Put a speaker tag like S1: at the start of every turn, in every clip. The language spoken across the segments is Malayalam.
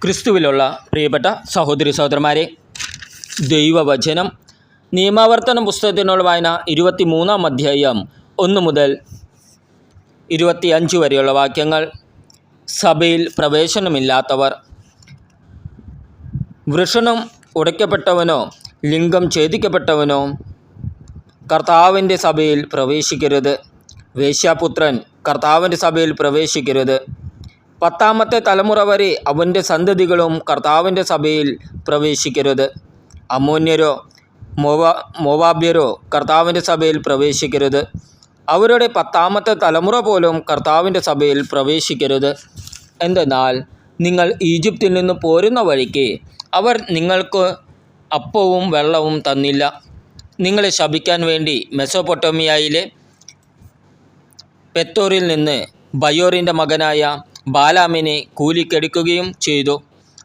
S1: ക്രിസ്തുവിലുള്ള പ്രിയപ്പെട്ട സഹോദരി സഹോദരന്മാരെ, ദൈവവചനം നിയമാവർത്തനം പുസ്തകത്തിനുള്ള വായന 23-ാം അധ്യായം 1 മുതൽ 25 വരെയുള്ള വാക്യങ്ങൾ. സഭയിൽ പ്രവേശനമില്ലാത്തവർ. വൃഷണം ഉടയ്ക്കപ്പെട്ടവനോ ലിംഗം ഛേദിക്കപ്പെട്ടവനോ കർത്താവിൻ്റെ സഭയിൽ പ്രവേശിക്കരുത്. വേശ്യാപുത്രൻ കർത്താവിൻ്റെ സഭയിൽ പ്രവേശിക്കരുത്. 10-ാമത്തെ തലമുറ വരെ അവൻ്റെ സന്തതികളും കർത്താവിൻ്റെ സഭയിൽ പ്രവേശിക്കരുത്. അമ്മോന്യരോ മോവാബ്യരോ കർത്താവിൻ്റെ സഭയിൽ പ്രവേശിക്കരുത്. അവരുടെ 10-ാമത്തെ തലമുറ പോലും കർത്താവിൻ്റെ സഭയിൽ പ്രവേശിക്കരുത്. എന്തെന്നാൽ നിങ്ങൾ ഈജിപ്തിൽ നിന്ന് പോരുന്ന വഴിക്ക് അവർ നിങ്ങൾക്ക് അപ്പവും വെള്ളവും തന്നില്ല. നിങ്ങളെ ശപിക്കാൻ വേണ്ടി മെസൊപ്പൊട്ടേമിയയിലെ പെത്തോറിൽ നിന്ന് ബയോറിൻ്റെ മകനായ ബാലാമിനെ കൂലിക്കെടുക്കുകയും ചെയ്തു.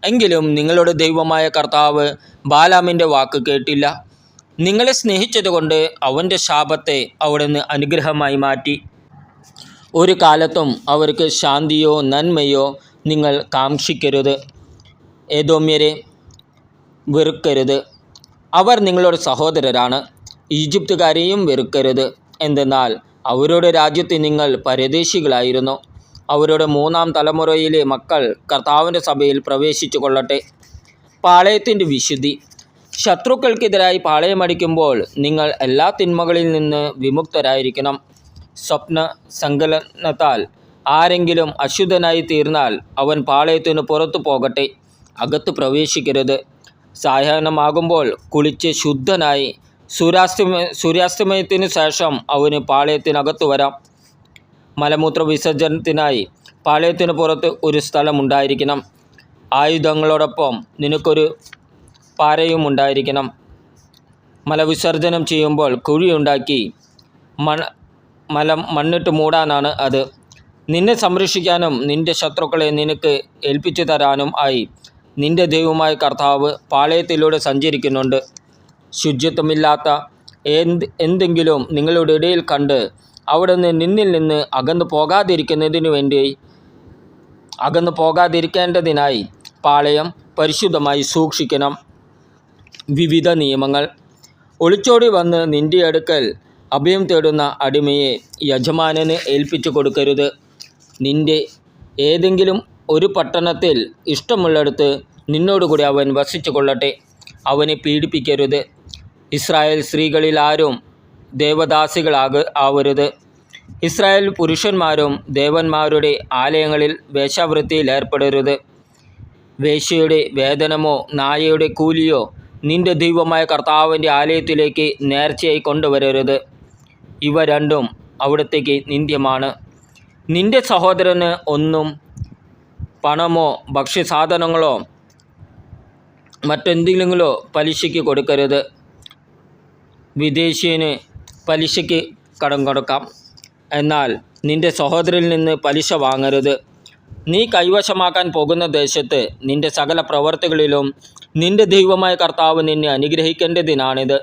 S1: എങ്കിലും നിങ്ങളുടെ ദൈവമായ കർത്താവ് ബാലാമിൻ്റെ വാക്ക് കേട്ടില്ല. നിങ്ങളെ സ്നേഹിച്ചതുകൊണ്ട് അവൻ്റെ ശാപത്തെ അവിടുന്ന് അനുഗ്രഹമായി മാറ്റി. ഒരു കാലത്തും അവർക്ക് ശാന്തിയോ നന്മയോ നിങ്ങൾ കാക്ഷിക്കരുത്. ഏദോമ്യരെ വെറുക്കരുത്. അവർ നിങ്ങളുടെ സഹോദരരാണ്. ഈജിപ്തുകാരെയും വെറുക്കരുത്. എന്തെന്നാൽ അവരുടെ രാജ്യത്ത് നിങ്ങൾ പരദേശികളായിരുന്നു. അവരുടെ 3-ാം തലമുറയിലെ മക്കൾ കർത്താവിൻ്റെ സഭയിൽ പ്രവേശിച്ചു കൊള്ളട്ടെ. പാളയത്തിൻ്റെ വിശുദ്ധി. ശത്രുക്കൾക്കെതിരായി പാളയമടിക്കുമ്പോൾ നിങ്ങൾ എല്ലാ തിന്മകളിൽ നിന്ന് വിമുക്തരായിരിക്കണം. സ്വപ്ന സങ്കലനത്താൽ ആരെങ്കിലും അശുദ്ധനായി തീർന്നാൽ അവൻ പാളയത്തിന് പുറത്തു പോകട്ടെ, അകത്ത് പ്രവേശിക്കരുത്. സായാഹ്നമാകുമ്പോൾ കുളിച്ച് ശുദ്ധനായി സൂര്യാസ്തമയത്തിനു ശേഷം അവന് പാളയത്തിനകത്തു വരാം. മലമൂത്ര വിസർജനത്തിനായി പാളയത്തിന് പുറത്ത് ഒരു സ്ഥലമുണ്ടായിരിക്കണം. ആയുധങ്ങളോടൊപ്പം നിനക്കൊരു പാരയും ഉണ്ടായിരിക്കണം. മലവിസർജനം ചെയ്യുമ്പോൾ കുഴിയുണ്ടാക്കി മണ്ണിട്ട് മൂടാനാണ് അത്. നിന്നെ സംരക്ഷിക്കാനും നിന്റെ ശത്രുക്കളെ നിനക്ക് ഏൽപ്പിച്ചു തരാനും ആയി നിന്റെ ദൈവമായ കർത്താവ് പാളയത്തിലൂടെ സഞ്ചരിക്കുന്നുണ്ട്. ശുചിത്വമില്ലാത്ത എന്തെങ്കിലും നിങ്ങളുടെ ഇടയിൽ കണ്ട് അവിടുന്ന് നിന്നിൽ നിന്ന് അകന്നു പോകാതിരിക്കേണ്ടതിനായി പാളയം പരിശുദ്ധമായി സൂക്ഷിക്കണം. വിവിധ നിയമങ്ങൾ. ഒളിച്ചോടി വന്ന് നിന്റെ അടുക്കൽ അഭയം തേടുന്ന അടിമയെ യജമാനന് ഏൽപ്പിച്ചു കൊടുക്കരുത്. നിന്റെ ഏതെങ്കിലും ഒരു പട്ടണത്തിൽ ഇഷ്ടമുള്ളിടത്ത് നിന്നോടുകൂടി അവൻ വസിച്ചു കൊള്ളട്ടെ. അവനെ പീഡിപ്പിക്കരുത്. ഇസ്രായേൽ സ്ത്രീകളിൽ ആരും ദേവദാസികളാവരുത്. ഇസ്രായേൽ പുരുഷന്മാരും ദേവന്മാരുടെ ആലയങ്ങളിൽ വേശ്യാവൃത്തിയിൽ ഏർപ്പെടരുത്. വേശ്യയുടെ വേതനമോ നായയുടെ കൂലിയോ നിന്റെ ദൈവമായ കർത്താവിൻ്റെ ആലയത്തിലേക്ക് നേർച്ചയായി കൊണ്ടുവരരുത്. ഇവ രണ്ടും അവിടത്തേക്ക് നിന്ദ്യമാണ്. നിന്റെ സഹോദരന് ഒന്നും പണമോ ഭക്ഷ്യസാധനങ്ങളോ മറ്റെന്തെങ്കിലുമോ പലിശയ്ക്ക് കൊടുക്കരുത്. വിദേശീയന് പലിശയ്ക്ക് കടം കൊടുക്കാം, എന്നാൽ നിന്റെ സഹോദരനിൽ നിന്ന് പലിശ വാങ്ങരുത്. നീ കൈവശമാക്കാൻ പോകുന്ന ദേശത്ത് നിന്റെ സകല പ്രവർത്തികളിലും നിന്റെ ദൈവമായ കർത്താവ് നിന്നെ അനുഗ്രഹിക്കേണ്ടതിനാണിത്.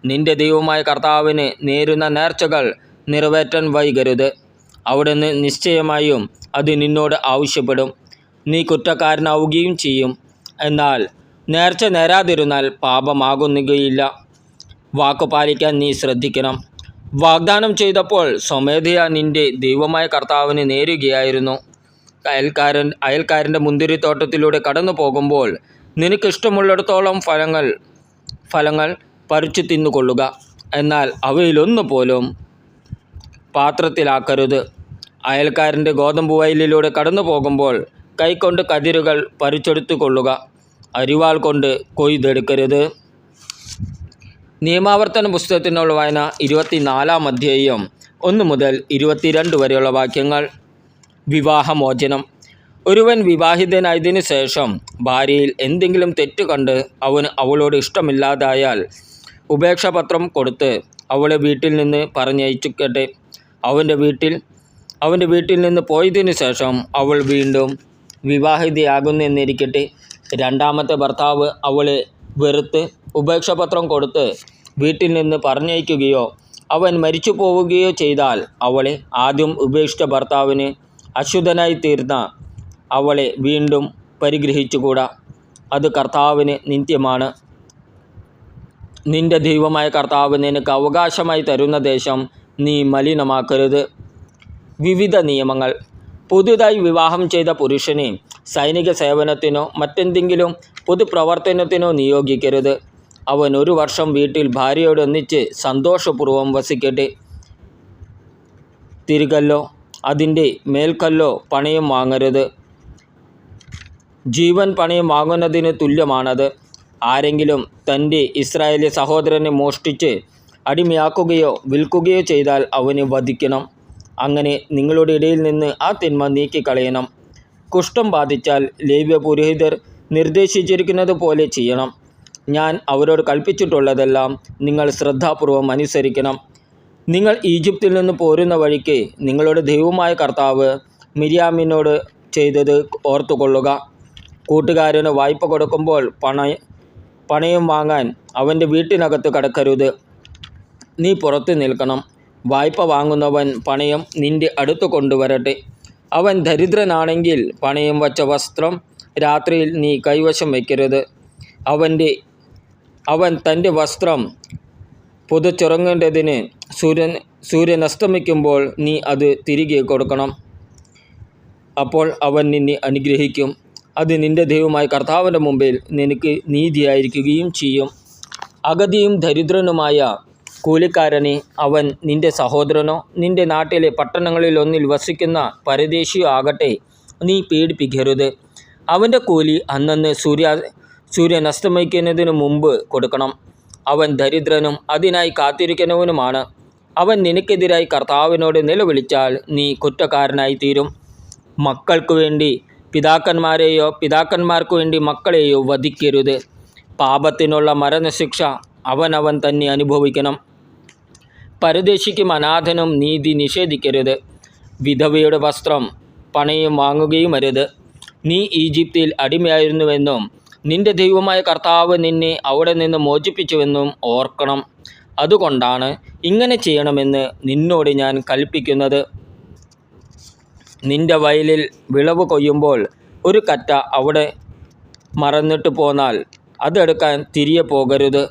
S1: നിന്റെ ദൈവമായ കർത്താവിന് നേരുന്ന നേർച്ചകൾ നിറവേറ്റാൻ വൈകരുത്. അവിടുന്ന് നിശ്ചയമായും അത് നിന്നോട് ആവശ്യപ്പെടും. നീ കുറ്റക്കാരനാവുകയും ചെയ്യും. എന്നാൽ നേർച്ച നേരാതിരുന്നാൽ പാപമാകുകയില്ല. വാക്കു പാലിക്കാൻ നീ ശ്രദ്ധിക്കണം. വാഗ്ദാനം ചെയ്തപ്പോൾ സ്വമേധയാ നിന്റെ ദൈവമായ കർത്താവിന് നേരുകയായിരുന്നു. അയൽക്കാരൻ്റെ മുന്തിരിത്തോട്ടത്തിലൂടെ കടന്നു പോകുമ്പോൾ നിനക്കിഷ്ടമുള്ളിടത്തോളം ഫലങ്ങൾ പറിച്ചു തിന്നുകൊള്ളുക. എന്നാൽ അവയിലൊന്നു പോലും പാത്രത്തിലാക്കരുത്. അയൽക്കാരൻ്റെ ഗോതമ്പ് വയലിലൂടെ കടന്നു പോകുമ്പോൾ കൈകൊണ്ട് കതിരുകൾ പറിച്ചെടുത്തു കൊള്ളുക. അരിവാൾ കൊണ്ട് കൊയ്തെടുക്കരുത്. നിയമാവർത്തന പുസ്തകത്തിനുള്ള വായന 24-ാം അധ്യായം 1 മുതൽ 22 വരെയുള്ള വാക്യങ്ങൾ. വിവാഹമോചനം. ഒരുവൻ വിവാഹിതനായതിനു ശേഷം ഭാര്യയിൽ എന്തെങ്കിലും തെറ്റ് കണ്ട് അവളോട് ഇഷ്ടമില്ലാതായാൽ ഉപേക്ഷാപത്രം കൊടുത്ത് അവളെ വീട്ടിൽ നിന്ന് പറഞ്ഞയച്ചിക്കട്ടെ. അവൻ്റെ വീട്ടിൽ നിന്ന് പോയതിനു ശേഷം അവൾ വീണ്ടും വിവാഹിതയാകുന്നെന്നിരിക്കട്ടെ. 2-ാമത്തെ ഭർത്താവ് അവളെ വെറുത്ത് ഉപേക്ഷാപത്രം കൊടുത്ത് വീട്ടിൽ നിന്ന് പറഞ്ഞയക്കുകയോ അവൻ മരിച്ചു പോവുകയോ ചെയ്താൽ അവളെ ആദ്യം ഉപേക്ഷിച്ച ഭർത്താവിന് അശുദ്ധനായി തീർന്ന അവളെ വീണ്ടും പരിഗ്രഹിച്ചുകൂടാ. അത് കർത്താവിന് നിത്യമാണ്. നിന്റെ ദൈവമായ കർത്താവ് നിനക്ക് അവകാശമായി തരുന്ന ദേശം നീ മലിനമാക്കരുത്. വിവിധ നിയമങ്ങൾ. പുതുതായി വിവാഹം ചെയ്ത പുരുഷനെ സൈനിക സേവനത്തിനോ മറ്റെന്തെങ്കിലും പൊതുപ്രവർത്തനത്തിനോ നിയോഗിക്കരുത്. അവൻ 1 വർഷം വീട്ടിൽ ഭാര്യയോടൊന്നിച്ച് സന്തോഷപൂർവ്വം വസിക്കട്ടെ. തിരികല്ലോ അതിൻ്റെ മേൽക്കല്ലോ പണയം വാങ്ങരുത്. ജീവൻ പണയം വാങ്ങുന്നതിന് തുല്യമാണത്. ആരെങ്കിലും തൻ്റെ ഇസ്രായേലി സഹോദരനെ മോഷ്ടിച്ച് അടിമയാക്കുകയോ വിൽക്കുകയോ ചെയ്താൽ അവനെ വധിക്കണം. അങ്ങനെ നിങ്ങളുടെ ഇടയിൽ നിന്ന് ആ തിന്മ നീക്കിക്കളയണം. കുഷ്ഠം ബാധിച്ചാൽ ലേവ്യ പുരോഹിതർ നിർദ്ദേശിച്ചിരിക്കുന്നത് പോലെ ചെയ്യണം. ഞാൻ അവരോട് കൽപ്പിച്ചിട്ടുള്ളതെല്ലാം നിങ്ങൾ ശ്രദ്ധാപൂർവം അനുസരിക്കണം. നിങ്ങൾ ഈജിപ്തിൽ നിന്ന് പോരുന്ന വഴിക്ക് നിങ്ങളുടെ ദൈവമായ കർത്താവ് മിര്യാമിനോട് ചെയ്തത് ഓർത്തുകൊള്ളുക. കൂട്ടുകാരന് വായ്പ കൊടുക്കുമ്പോൾ പണയം വാങ്ങാൻ അവൻ്റെ വീട്ടിനകത്ത് കടക്കരുത്. നീ പുറത്തു നിൽക്കണം. വായ്പ വാങ്ങുന്നവൻ പണയം നിൻ്റെ അടുത്ത് കൊണ്ടുവരട്ടെ. അവൻ ദരിദ്രനാണെങ്കിൽ പണയം വച്ച വസ്ത്രം രാത്രിയിൽ നീ കൈവശം വയ്ക്കരുത്. അവൻ തൻ്റെ വസ്ത്രം പുതച്ചുറങ്ങേണ്ടതിന് സൂര്യൻ അസ്തമിക്കുമ്പോൾ നീ അത് തിരികെ കൊടുക്കണം. അപ്പോൾ അവൻ നിന്നെ അനുഗ്രഹിക്കും. അത് നിൻ്റെ ദൈവമായ കർത്താവിൻ്റെ മുമ്പിൽ നിനക്ക് നീതിയായിരിക്കുകയും ചെയ്യും. അഗതിയും ദരിദ്രനുമായ കൂലിക്കാരനെ അവൻ നിൻ്റെ സഹോദരനോ നിൻ്റെ നാട്ടിലെ പട്ടണങ്ങളിലൊന്നിൽ വസിക്കുന്ന പരദേശിയോ ആകട്ടെ നീ പീഡിപ്പിക്കരുത്. അവൻ്റെ കൂലി അന്നന്ന് സൂര്യൻ അസ്തമിക്കുന്നതിന് മുമ്പ് കൊടുക്കണം. അവൻ ദരിദ്രനും അതിനായി കാത്തിരിക്കുന്നവനുമാണ്. അവൻ നിനക്കെതിരായി കർത്താവിനോട് നിലവിളിച്ചാൽ നീ കുറ്റക്കാരനായി തീരും. മക്കൾക്കു വേണ്ടി പിതാക്കന്മാരെയോ പിതാക്കന്മാർക്കു വേണ്ടി മക്കളെയോ വധിക്കരുത്. പാപത്തിനുള്ള മരണശിക്ഷ അവനവൻ തന്നെ അനുഭവിക്കണം. പരദേശിക്കും അനാഥനും നീതി നിഷേധിക്കരുത്. വിധവയുടെ വസ്ത്രം പണയം വാങ്ങുകയും അരുത്. നീ ഈജിപ്തിൽ അടിമയായിരുന്നുവെന്നും നിന്റെ ദൈവമായ കർത്താവ് നിന്നെ അവിടെ നിന്ന് മോചിപ്പിച്ചുവെന്നും ഓർക്കണം. അതുകൊണ്ടാണ് ഇങ്ങനെ ചെയ്യണമെന്ന് നിന്നോട് ഞാൻ കൽപ്പിക്കുന്നത്. നിന്റെ വയലിൽ വിളവ് കൊയ്യുമ്പോൾ ഒരു കറ്റ അവിടെ മറന്നിട്ട് പോന്നാൽ അതെടുക്കാൻ തിരികെ പോകരുത്.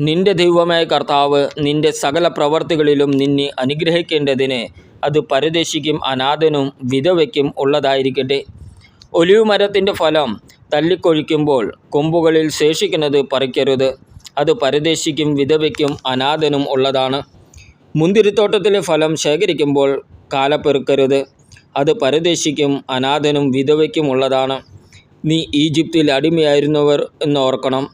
S1: നിന്റെ ദൈവമായ കർത്താവ് നിന്റെ സകല പ്രവർത്തികളിലും നിന്നെ അനുഗ്രഹിക്കേണ്ടതിന് അത് പരദേശിക്കും അനാഥനും വിധവയ്ക്കും ഉള്ളതായിരിക്കട്ടെ. ഒലിവ് മരത്തിൻ്റെ ഫലം തല്ലിക്കൊഴിക്കുമ്പോൾ കൊമ്പുകളിൽ ശേഷിക്കുന്നത് പറിക്കരുത്. അത് പരദേശിക്കും വിധവയ്ക്കും അനാഥനും ഉള്ളതാണ്. മുന്തിരിത്തോട്ടത്തിലെ ഫലം ശേഖരിക്കുമ്പോൾ കാലപ്പെറുക്കരുത്. അത് പരദേശിക്കും അനാഥനും വിധവയ്ക്കും ഉള്ളതാണ്. നീ ഈജിപ്തിൽ അടിമയായിരുന്നവർ എന്നോർക്കണം.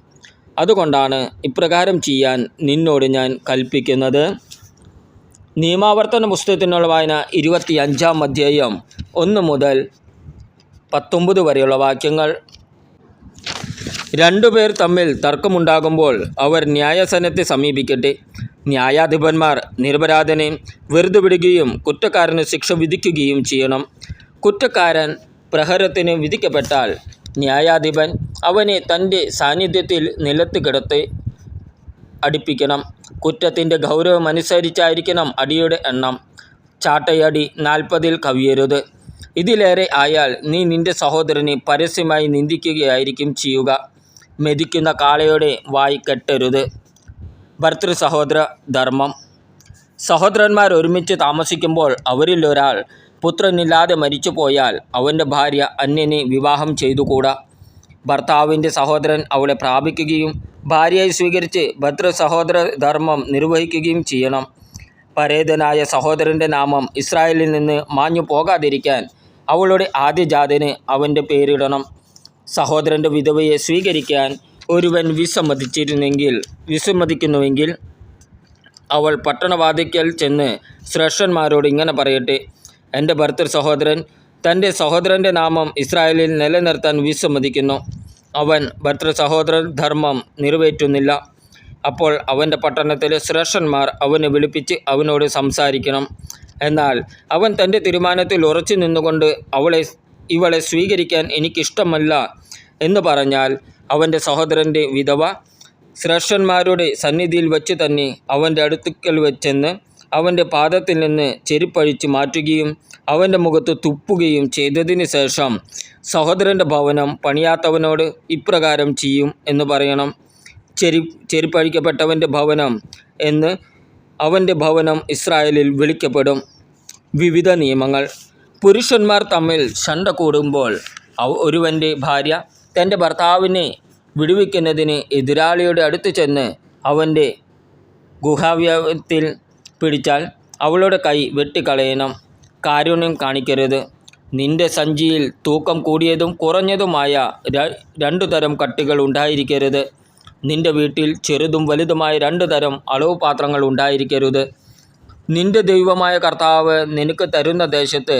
S1: അതുകൊണ്ടാണ് ഇപ്രകാരം ചെയ്യാൻ നിന്നോട് ഞാൻ കൽപ്പിക്കുന്നത്. നിയമാവർത്തന പുസ്തകത്തിനുള്ള വായന 25-ാം അധ്യായം 1 മുതൽ 19 വരെയുള്ള വാക്യങ്ങൾ. 2 പേർ തമ്മിൽ തർക്കമുണ്ടാകുമ്പോൾ അവർ ന്യായാസനത്തെ സമീപിക്കട്ടെ. ന്യായാധിപന്മാർ നിരപരാധനെ വെറുതെ വിടുകയും കുറ്റക്കാരന് ശിക്ഷ വിധിക്കുകയും ചെയ്യണം. കുറ്റക്കാരൻ പ്രഹരത്തിന് വിധിക്കപ്പെട്ടാൽ ന്യായാധിപൻ അവനെ തൻ്റെ സാന്നിധ്യത്തിൽ നിലത്ത് കിടത്തി അടിപ്പിക്കണം. കുറ്റത്തിൻ്റെ ഗൗരവമനുസരിച്ചായിരിക്കണം അടിയുടെ എണ്ണം. ചാട്ടയടി 40-ൽ കവിയരുത്. ഇതിലേറെ ആയാൽ നീ നിൻ്റെ സഹോദരനെ പരസ്യമായി നിന്ദിക്കുകയായിരിക്കും ചെയ്യുക. മെതിക്കുന്ന കാളയുടെ വായ് കെട്ടരുത്. ഭർതൃ സഹോദര ധർമ്മം. സഹോദരന്മാർ ഒരുമിച്ച് താമസിക്കുമ്പോൾ അവരിൽ ഒരാൾ പുത്രനില്ലാതെ മരിച്ചു പോയാൽ അവൻ്റെ ഭാര്യ അന്യനെ വിവാഹം ചെയ്തുകൂടാ. ഭർത്താവിൻ്റെ സഹോദരൻ അവളെ പ്രാപിക്കുകയും ഭാര്യയായി സ്വീകരിച്ച് ഭർതൃ സഹോദര ധർമ്മം നിർവഹിക്കുകയും ചെയ്യണം. പരേതനായ സഹോദരൻ്റെ നാമം ഇസ്രായേലിൽ നിന്ന് മാഞ്ഞു പോകാതിരിക്കാൻ അവളുടെ ആദ്യജാതന് അവൻ്റെ പേരിടണം. സഹോദരൻ്റെ വിധവയെ സ്വീകരിക്കാൻ ഒരുവൻ വിസമ്മതിക്കുന്നുവെങ്കിൽ അവൾ പട്ടണവാതിക്കൽ ചെന്ന് ശ്രേഷ്ഠന്മാരോട് ഇങ്ങനെ പറയട്ടെ: എൻ്റെ ഭർതൃ സഹോദരൻ തൻ്റെ സഹോദരൻ്റെ നാമം ഇസ്രായേലിൽ നിലനിർത്താൻ വിസമ്മതിക്കുന്നു. അവൻ ഭർതൃ സഹോദര ധർമ്മം നിറവേറ്റുന്നില്ല. അപ്പോൾ അവൻ്റെ പട്ടണത്തിലെ ശ്രേഷ്ഠന്മാർ അവനെ വിളിപ്പിച്ച് അവനോട് സംസാരിക്കണം. എന്നാൽ അവൻ തൻ്റെ തീരുമാനത്തിൽ ഉറച്ചു നിന്നുകൊണ്ട് ഇവളെ സ്വീകരിക്കാൻ എനിക്കിഷ്ടമല്ല എന്ന് പറഞ്ഞാൽ അവൻ്റെ സഹോദരൻ്റെ വിധവ ശ്രേഷ്ഠന്മാരുടെ സന്നിധിയിൽ വച്ച് തന്നെ അവൻ്റെ അടുക്കൽ വെച്ചെന്ന് അവൻ്റെ പാദത്തിൽ നിന്ന് ചെരുപ്പഴിച്ച് മാറ്റുകയും അവൻ്റെ മുഖത്ത് തുപ്പുകയും ചെയ്തതിന് ശേഷം സഹോദരൻ്റെ ഭവനം പണിയാത്തവനോട് ഇപ്രകാരം ചെയ്യും എന്ന് പറയണം. ചെരുപ്പഴിക്കപ്പെട്ടവൻ്റെ ഭവനം എന്ന് അവൻ്റെ ഭവനം ഇസ്രായേലിൽ വിളിക്കപ്പെടും. വിവിധ നിയമങ്ങൾ. പുരുഷന്മാർ തമ്മിൽ ശണ്ട കൂടുമ്പോൾ ഒരുവൻ്റെ ഭാര്യ തൻ്റെ ഭർത്താവിനെ വിടുവിക്കുന്നതിന് എതിരാളിയുടെ അടുത്ത് ചെന്ന് അവൻ്റെ ഗുഹാവയവത്തിൽ പിടിച്ചാൽ അവളുടെ കൈ വെട്ടിക്കളയണം. കാരുണ്യം കാണിക്കരുത്. നിന്റെ സഞ്ചിയിൽ തൂക്കം കൂടിയതും കുറഞ്ഞതുമായ 2 തരം കട്ടികൾ ഉണ്ടായിരിക്കരുത്. നിന്റെ വീട്ടിൽ ചെറുതും വലുതുമായ 2 തരം അളവ് പാത്രങ്ങൾ ഉണ്ടായിരിക്കരുത്. നിന്റെ ദൈവമായ കർത്താവ് നിനക്ക് തരുന്ന ദേശത്ത്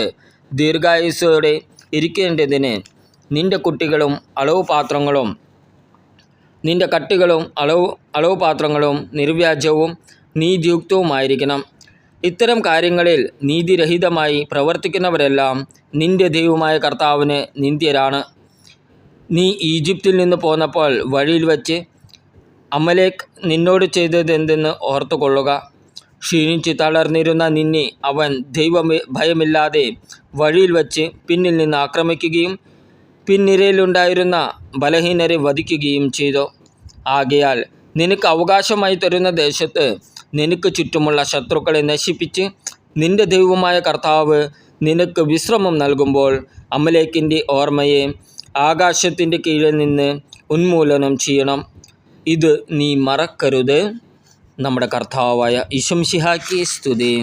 S1: ദീർഘായുസ്സോടെ ഇരിക്കേണ്ടതിന് നിന്റെ കുട്ടികളും അളവ് പാത്രങ്ങളും നിന്റെ കട്ടികളും അളവ് പാത്രങ്ങളും നിർവ്യാജവും നീതിയുക്തവുമായിരിക്കണം. ഇത്തരം കാര്യങ്ങളിൽ നീതിരഹിതമായി പ്രവർത്തിക്കുന്നവരെല്ലാം നിന്റെ ദൈവമായ കർത്താവിന് നിന്ദ്യരാണ്. നീ ഈജിപ്തിൽ നിന്ന് പോന്നപ്പോൾ വഴിയിൽ വച്ച് അമലേക്ക് നിന്നോട് ചെയ്തതെന്തെന്ന് ഓർത്തുകൊള്ളുക. ക്ഷീണിച്ച് തളർന്നിരുന്ന നിന്നെ അവൻ ഭയമില്ലാതെ വഴിയിൽ വച്ച് പിന്നിൽ നിന്ന് ആക്രമിക്കുകയും പിൻനിരയിലുണ്ടായിരുന്ന ബലഹീനരെ വധിക്കുകയും ചെയ്തു. ആകയാൽ നിനക്ക് അവകാശമായി തരുന്ന ദേശത്ത് നിനക്ക് ചുറ്റുമുള്ള ശത്രുക്കളെ നശിപ്പിച്ച് നിന്റെ ദൈവമായ കർത്താവ് നിനക്ക് വിശ്രമം നൽകുമ്പോൾ അമലേക്കിൻ്റെ ഓർമ്മയെ ആകാശത്തിൻ്റെ കീഴിൽ നിന്ന് ഉന്മൂലനം ചെയ്യണം. ഇത് നീ മറക്കരുത്. നമ്മുടെ കർത്താവായ ഈശോ മിശിഹായ്ക്ക് സ്തുതി.